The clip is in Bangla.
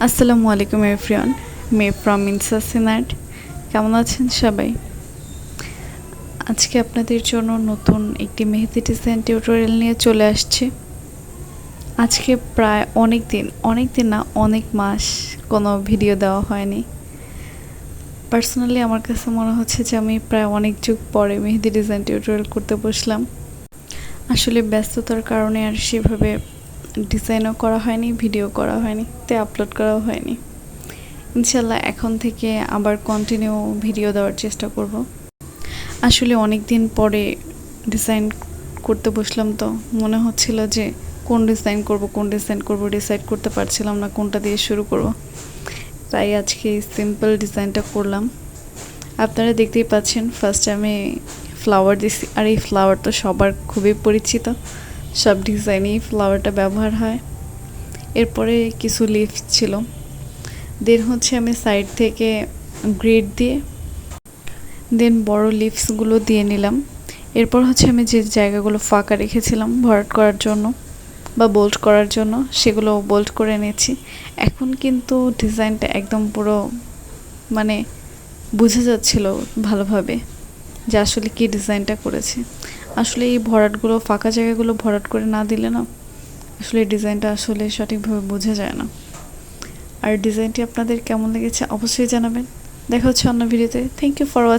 আসসালামু আলাইকুম এভরিওয়ান, মে ফ্রম ইনসাসিনাট। কেমন আছেন সবাই? আজকে আপনাদের জন্য নতুন একটি মেহেদি ডিজাইন টিউটোরিয়াল নিয়ে চলে আসছি। আজকে প্রায় অনেক দিন না অনেক মাস কোনো ভিডিও দেওয়া হয়নি। পার্সোনালি আমার কাছে মনে হচ্ছে যে আমি প্রায় অনেক যুগ পরে মেহেদি ডিজাইন টিউটোরিয়াল করতে বসলাম। আসলে ব্যস্ততার কারণে আর সেভাবে ডিজাইনও করা হয়নি, ভিডিও করা হয়নি, তাই আপলোড করাও হয়নি। ইনশাল্লাহ এখন থেকে আবার কন্টিনিউ ভিডিও দেওয়ার চেষ্টা করব। আসলে অনেক দিন পরে ডিজাইন করতে বসলাম, তো মনে হচ্ছিল যে কোন ডিজাইন করব ডিসাইড করতে পারছিলাম না কোনটা দিয়ে শুরু করব। তাই আজকে সিম্পল ডিজাইনটা করলাম। আপনারা দেখতেই পাচ্ছেন, ফার্স্টে আমি ফ্লাওয়ার দিছি, আর এই ফ্লাওয়ার তো সবার খুবই পরিচিত, সব ডিজাইনেই ফ্লাওয়ারটা ব্যবহার হয়। এরপরে কিছু লিফ ছিল, দেন হচ্ছে আমি সাইড থেকে গ্রিড দিয়ে দেন বড় লিভসগুলো দিয়ে নিলাম। এরপর হচ্ছে আমি যে জায়গাগুলো ফাঁকা রেখেছিলাম ভরাট করার জন্য বা বোল্ট করার জন্য, সেগুলো বোল্ট করে নিয়েছি। এখন কিন্তু ডিজাইনটা একদম পুরো মানে বোঝা যাচ্ছিল ভালোভাবে যে আসলে কি ডিজাইনটা করেছি। আসলে এই ভরাটগুলো, ফাঁকা জায়গাগুলো ভরাট করে না দিলে না আসলে ডিজাইনটা আসলে সঠিকভাবে বোঝা যায় না। আর ডিজাইনটি আপনাদের কেমন লেগেছে অবশ্যই জানাবেন। দেখা হচ্ছে অন্য ভিডিওতে। Thank you for watching.